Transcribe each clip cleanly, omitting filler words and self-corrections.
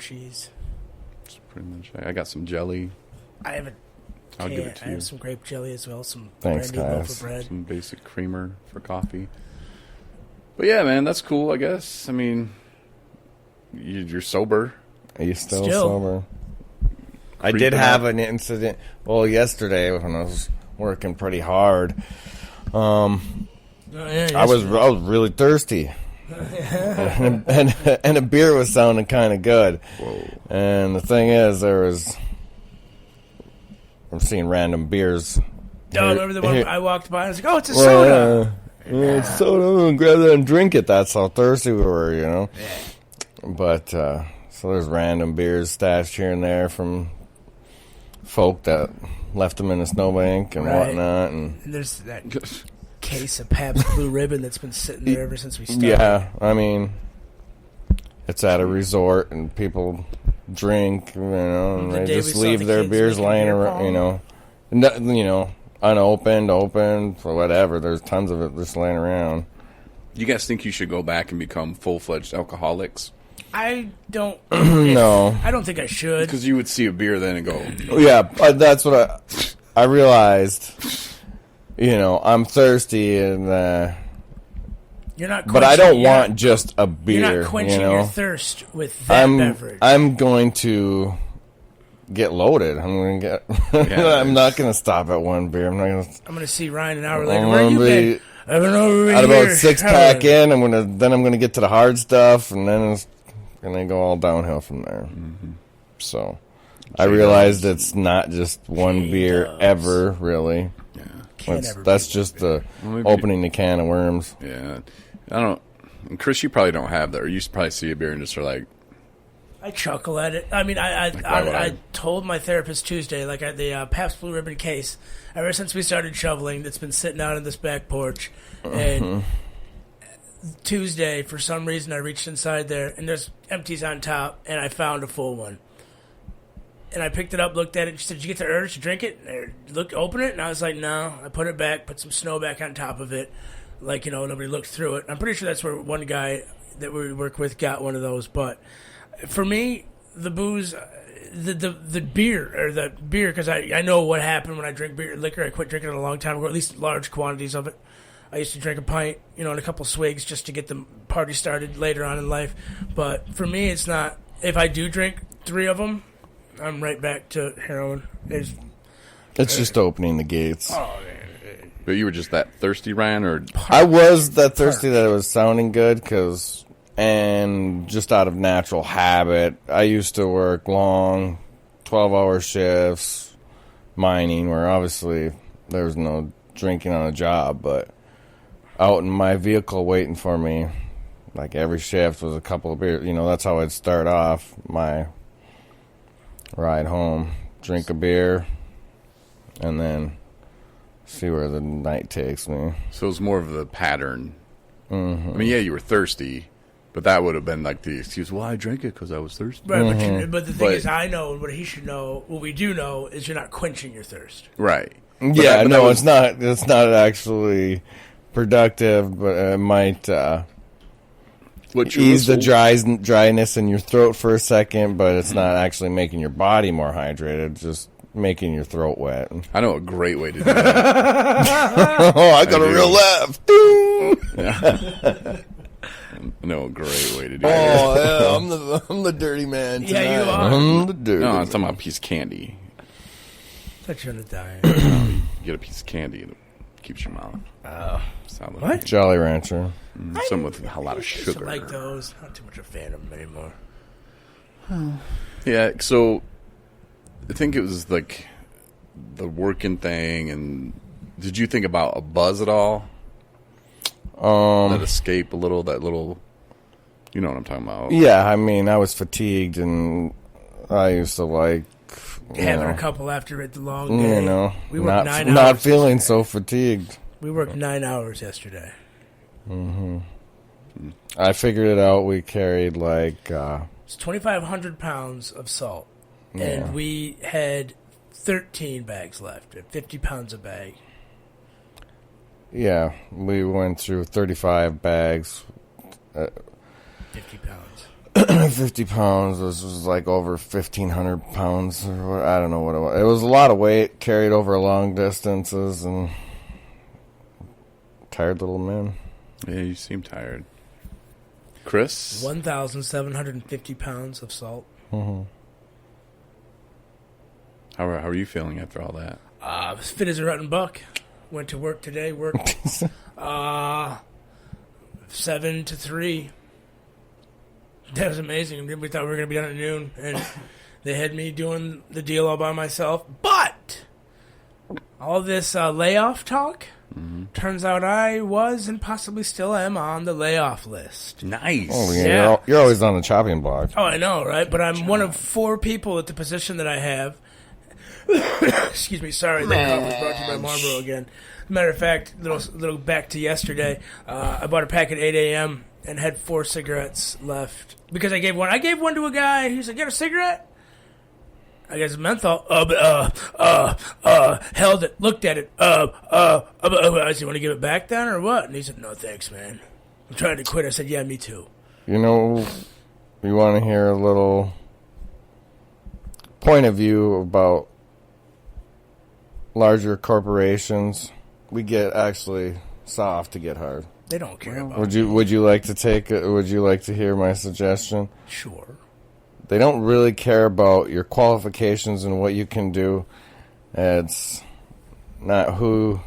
cheese. That's pretty much it. I got some jelly. I'll give it to I you. have some grape jelly as well. Some Thanks, brandy loaf guys. of bread. Some basic creamer for coffee. But yeah, man, that's cool, I guess. I mean, you're sober. Are you still Still. sober? I did Creeping have up. an incident. Well, yesterday when I was working pretty hard, Oh, yeah, I was really thirsty, and a beer was sounding kind of good. Whoa. And the thing is, I'm seeing random beers. Oh, remember the one I walked by and I was like, oh, it's a Well, soda. It's soda. I'm gonna grab that and drink it. That's how thirsty we were, you know. Yeah. But so there's random beers stashed here and there from folk that left them in a snowbank and Right. whatnot, and And there's that case of Pabst Blue Ribbon that's been sitting there ever since we started. yeah, I mean, it's at a resort and people drink, you know, and The they day just we saw leave the their kids beers making laying beer around, pong. you know, unopened, open, or whatever. There's tons of it just laying around. You guys think you should go back and become full-fledged alcoholics? I don't. No. I don't think I should. Because you would see a beer then and go, Yeah, that's what I realized. You know, I'm thirsty, and You're not. but I quenching- don't you're want not- just a beer. You're not quenching you know? your thirst with that beverage. I'm going to get loaded. I'm going to get. Yeah, I'm not going to stop at one beer. I'm not going to. I'm going to see Ryan an hour later. I'm Where you gonna been? be I've been over at here. about 6-pack in. I'm gonna get to the hard stuff, and then it's gonna go all downhill from there. Mm-hmm. So I realized it's not just one beer J-Dubs. ever, really. yeah. That's just the maybe- opening the can of worms. Yeah. I don't. And Chris, you probably don't have that. Or you probably see a beer and just are like, I chuckle at it. I mean, why would I I? told my therapist Tuesday, the Pabst Blue Ribbon case, ever since we started shoveling, that's been sitting out on this back porch. And Tuesday, for some reason, I reached inside there, and there's empties on top, and I found a full one. And I picked it up, looked at it, and she said, did you get the urge to drink it? And I open it, and I was like, no. I put it back, put some snow back on top of it. Like, nobody looked through it. I'm pretty sure that's where one guy that we work with got one of those, but for me, the booze, the beer, because I know what happened when I drink liquor. I quit drinking it a long time ago, at least large quantities of it. I used to drink a pint, and a couple swigs just to get the party started later on in life. But for me, it's not. If I do drink 3 of them, I'm right back to heroin. It's just opening the gates. but you were just that thirsty, Ryan, or I was that thirsty that it was sounding good, and just out of natural habit, I used to work long, 12-hour shifts, mining, where obviously there was no drinking on a job, but out in my vehicle waiting for me, like every shift was a couple of beers. That's how I'd start off my ride home. Drink a beer, and then see where the night takes me. so it was more of the pattern. Mm-hmm. I mean, yeah, you were thirsty, but that would have been like the excuse. Well, I drank it because I was thirsty. Right, but the thing But- is, I know, and what he should know, what we do know, is you're not quenching your thirst. Right. Yeah, but no, was- it's not. It's not actually productive, but it might What you ease the also- dryness in your throat for a second. But it's not actually making your body more hydrated. Just making your throat wet. I know a great way to do that. Oh, I got a real laugh. I know a great way to do that. Oh, yeah, I'm the dirty man tonight. Yeah, you are. I'm the dirty. No, I'm man. talking about a piece of candy. Thought you were gonna die. You get a piece of candy and it keeps your mouth. Solid. What? Jolly Rancher. Something with a lot of I used to sugar. like those. Not too much a fan of them anymore. Yeah, so I think it was like the working thing. And did you think about a buzz at all? That escape a little, that little, you know what I'm talking about? Yeah, I mean, I was fatigued, and I used to like Having a couple after the long day. We worked 9 hours. not feeling so fatigued. We worked 9 hours yesterday. I figured it out. We carried like It's 2,500 pounds of salt, Yeah. and we had 13 bags left at 50 pounds a bag. yeah, we went through 35 bags. 50 pounds. 50 pounds. This was like over 1,500 pounds. Or what, I don't know what it was. It was a lot of weight carried over long distances and tired little man. Yeah, you seem tired. Chris? 1,750 pounds of salt. Mm-hmm. How are you feeling after all that? As fit as a rotten buck. Went to work today. Worked 7 to 3. That was amazing. We thought we were going to be done at noon, and they had me doing the deal all by myself. But all this layoff talk, turns out I was and possibly still am on the layoff list. Nice. Oh, yeah. Yeah. You're always on the chopping block. Oh, I know, right? But I'm one of 4 people at the position that I have. Excuse me, sorry, that cough was brought to you by Marlboro again. Matter of fact, little back to yesterday, I bought a pack at 8 a.m. and had 4 cigarettes left because I gave one to a guy. He's like, "Got a cigarette?" I got some menthol. Held it, looked at it. I said, "Want to give it back then or what?" And he said, "No, thanks, man. I'm trying to quit." I said, "Yeah, me too." You know, you want to hear a little point of view about larger corporations. We get actually soft to get hard. They don't care about Would you like to hear my suggestion? Sure. They don't really care about your qualifications and what you can do. It's not who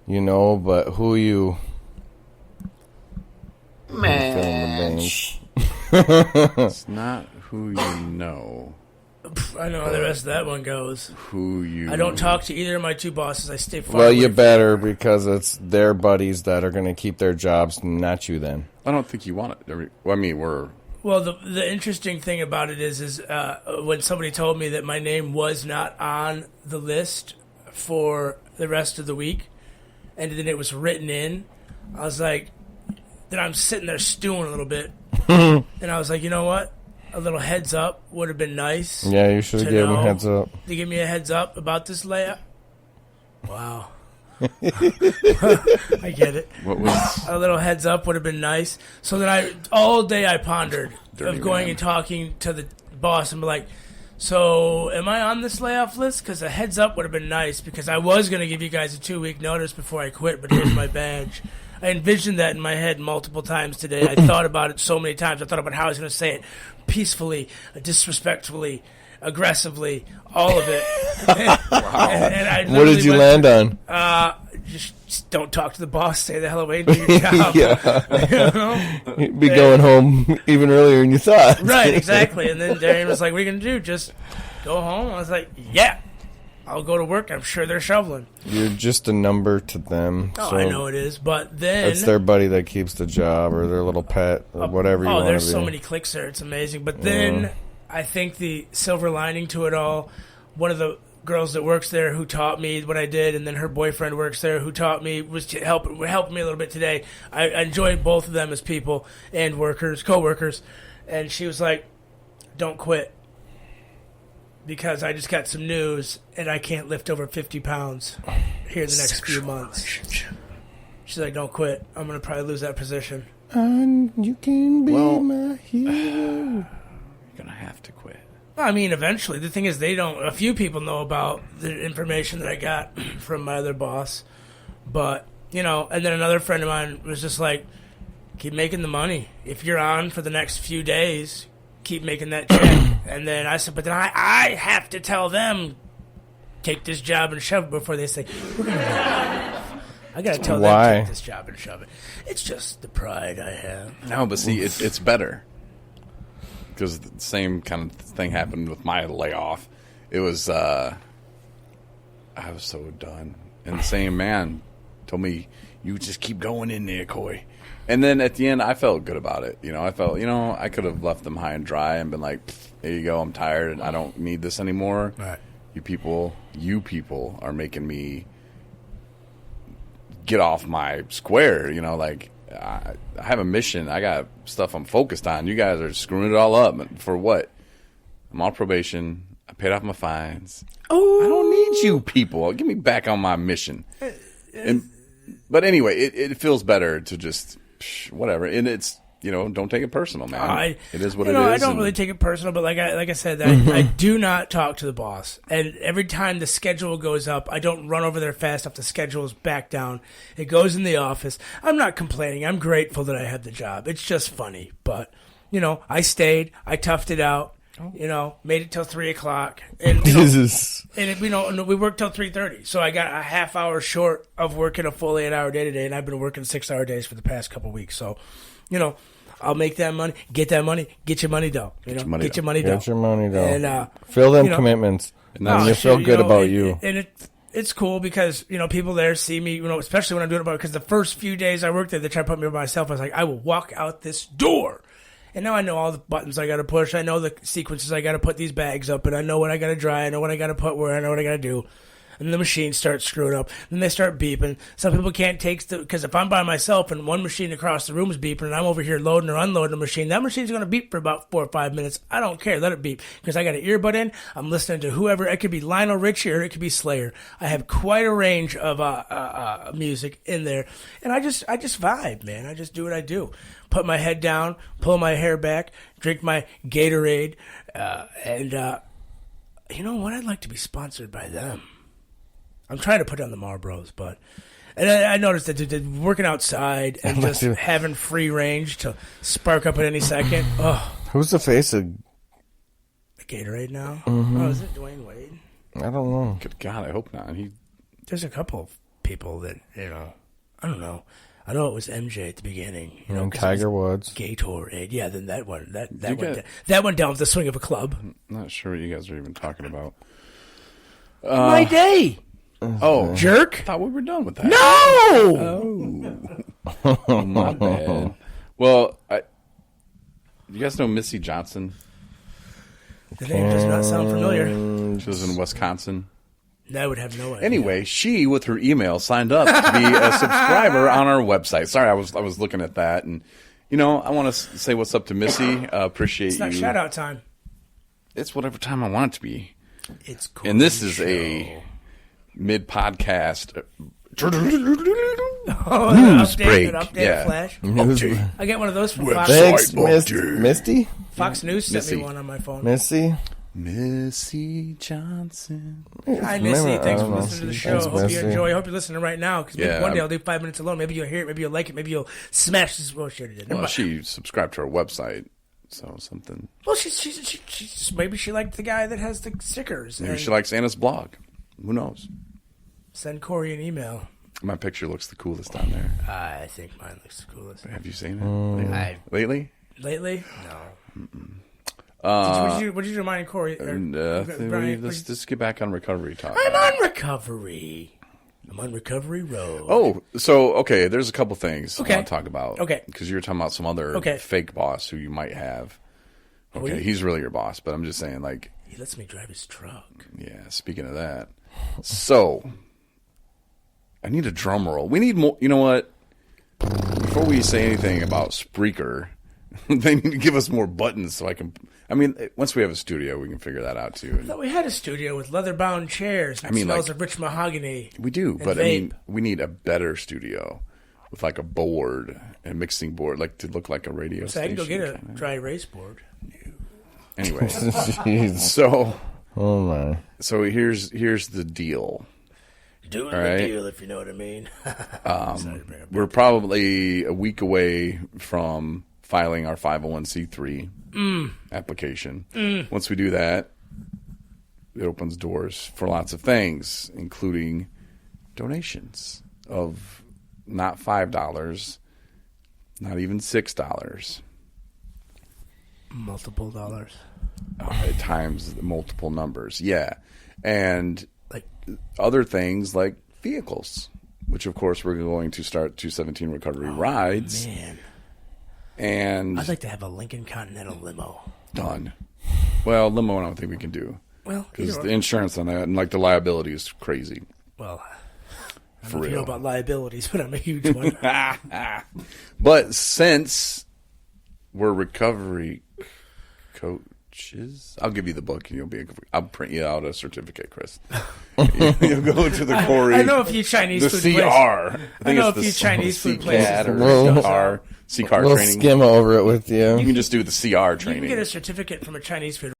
you know, but who you It's not who you know. I know how the rest of that one goes. Who you... I don't talk to either of my 2 bosses. I stay far well, away you from better, because it's their buddies that are going to keep their jobs, not you then. I don't think you want it. I mean, we're... Well, the interesting thing about it is when somebody told me that my name was not on the list for the rest of the week, and then it was written in, I was like, then I'm sitting there stewing a little bit, and I was like, you know what? A little heads up would have been nice. Yeah, you should have given them a heads up. To give me a heads up about this layout. Wow. I get it. What was... A little heads up would have been nice. So then all day I pondered Dirty of going man. and talking to the boss and be like, so am I on this layoff list? Because a heads up would have been nice because I was going to give you guys a 2-week notice before I quit, but here's my badge. I envisioned that in my head multiple times today. I thought about it so many times. I thought about how I was going to say it peacefully, disrespectfully, aggressively, all of it. And I What did you land on? just don't talk to the boss. Stay the hell away and do your job. Yeah. You know? You'd be going home even earlier than you thought. Right, exactly. And then Darian was like, what are you going to do? Just go home? I was like, yeah. I'll go to work. I'm sure they're shoveling. You're just a number to them. Oh, so I know it is. But then... it's their buddy that keeps the job or their little pet or whatever you want to be. Oh, there's so many clicks there. It's amazing. But then I think the silver lining to it all, one of the girls that works there who taught me what I did, and then her boyfriend works there who taught me, was helping me a little bit today. I enjoy both of them as people and co-workers. And she was like, don't quit. Because I just got some news, and I can't lift over 50 pounds here the next few months. She's like, don't quit. I'm going to probably lose that position. And you can be my hero. You're going to have to quit. I mean, eventually. The thing is, a few people know about the information that I got from my other boss. But, and then another friend of mine was just like, keep making the money. If you're on for the next few days, keep making that check. And then I said, but then I have to tell them, take this job and shove it before they say, we're going to I got to tell them, take this job and shove it. It's just the pride I have. No, but see, it's better. Because the same kind of thing happened with my layoff. It was, I was so done. And the same man told me, you just keep going in there, Coy. And then at the end, I felt good about it. I felt, I could have left them high and dry and been like, there you go, I'm tired and I don't need this anymore. Right. You people are making me get off my square. I have a mission. I got stuff I'm focused on. You guys are screwing it all up. For what? I'm on probation. I paid off my fines. Oh, I don't need you people. Get me back on my mission. But anyway, it feels better to just whatever. And it's don't take it personal, man. It is what it is. I don't really take it personal, but like I said, I do not talk to the boss. And every time the schedule goes up, I don't run over there fast enough. The schedule is back down. It goes in the office. I'm not complaining. I'm grateful that I had the job. It's just funny. But, I stayed. I toughed it out. Made it till 3:00, and we worked till 3:30. So I got a half hour short of working a full 8-hour day today, and I've been working 6-hour days for the past couple of weeks. So, I'll make that money, get that money, get your money though. Get your money though. Get your money though. And fill them commitments, and then you feel good about you. And it's cool because people there see me, especially when I'm doing it because the first few days I worked there, they tried to put me by myself. I was like, I will walk out this door. And now I know all the buttons I got to push. I know the sequences I got to put these bags up, and I know what I got to dry. I know what I got to put where. I know what I got to do. And the machines start screwing up. Then they start beeping. Some people can't take because if I'm by myself and one machine across the room is beeping and I'm over here loading or unloading a machine, that machine's going to beep for about 4 or 5 minutes. I don't care. Let it beep because I got an earbud in. I'm listening to whoever. It could be Lionel Richie or it could be Slayer. I have quite a range of music in there, and I just vibe, man. I just do what I do. Put my head down, pull my hair back, drink my Gatorade, and you know what? I'd like to be sponsored by them. I'm trying to put on the Marlboros, but and I noticed that they're working outside and just having free range to spark up at any second. Oh, who's the face of the Gatorade now? Mm-hmm. Oh, is it Dwayne Wade? I don't know. Good God, I hope not. There's a couple of people that I don't know. I know it was MJ at the beginning. Tiger Woods. Gatorade. Yeah, then that one. That went down with the swing of a club. I'm not sure what you guys are even talking about. My day. Oh, jerk! I thought we were done with that. No. Oh, my bad. Well, you guys know Missy Johnson? The name does not sound familiar. She was in Wisconsin. I would have no idea. Anyway, she, with her email, signed up to be a subscriber on our website. Sorry, I was looking at that, and I want to say what's up to Missy. Appreciate it's not you. Shout out time. It's whatever time I want it to be. It's cool. And this is a mid-podcast news break. Update flash. I get one of those from Fox. Thanks, Misty. Fox News sent Missy. me one on my phone. Missy Johnson. Hi, Missy. Thanks for listening to the show. Thanks, Hope you Missy. enjoy. I hope you're listening right now because Yeah. one day I'll do 5 minutes alone. Maybe you'll hear it. Maybe you'll like it. Maybe you'll smash this. Well, she already did. Well, she subscribed to our website, so something. Well, she's maybe she liked the guy that has the stickers. Maybe and she likes Anna's blog. Who knows? Send Corey an email. My picture looks the coolest on there. I think mine looks the coolest. Have you seen it lately? Lately? No. What did you do, mine and Corey? Let's just get back on recovery talk. I'm on recovery. I'm on recovery road. Oh, so, okay, there's a couple things Okay. I want to talk about. Okay. Because you were talking about some other fake boss who you might have. Okay, he's really your boss, but I'm just saying, like... He lets me drive his truck. Yeah, speaking of that. So, I need a drum roll. We need more... You know what? Before we say anything about Spreaker, they need to give us more buttons so I can... I mean, once we have a studio, we can figure that out, too. I thought we had a studio with leather-bound chairs and smells of rich mahogany. We do, but vape. I mean, we need a better studio with like a board and mixing board, like to look like a radio So station. I can go get a kinda. dry erase board. Anyway, Jeez. so Oh my. so here's the deal. Doing All right. the deal, if you know what I mean. We're probably a week away from filing our 501c3 application. Once we do that, it opens doors for lots of things, including donations of not $5, not even $6. Multiple dollars. At times, multiple numbers. Yeah. And Like, other things like vehicles, which, of course, we're going to start 217 Recovery Rides. man. And I'd like to have a Lincoln Continental limo. done. Well, limo, I don't think we can do. Well, Because the insurance on that and, like, the liability is crazy. well, I For don't know if you know real. about liabilities, but I'm a huge one. But since we're recovery coaches, I'll give you the book and I'll print you out a certificate, Chris. You'll go to the Corey. I know a few Chinese the food CR. places. I think know it's a few Chinese food CCAT places or that CR. CCAR We'll training. skim over it with You you. can just do the CR You can training. get a certificate from a Chinese food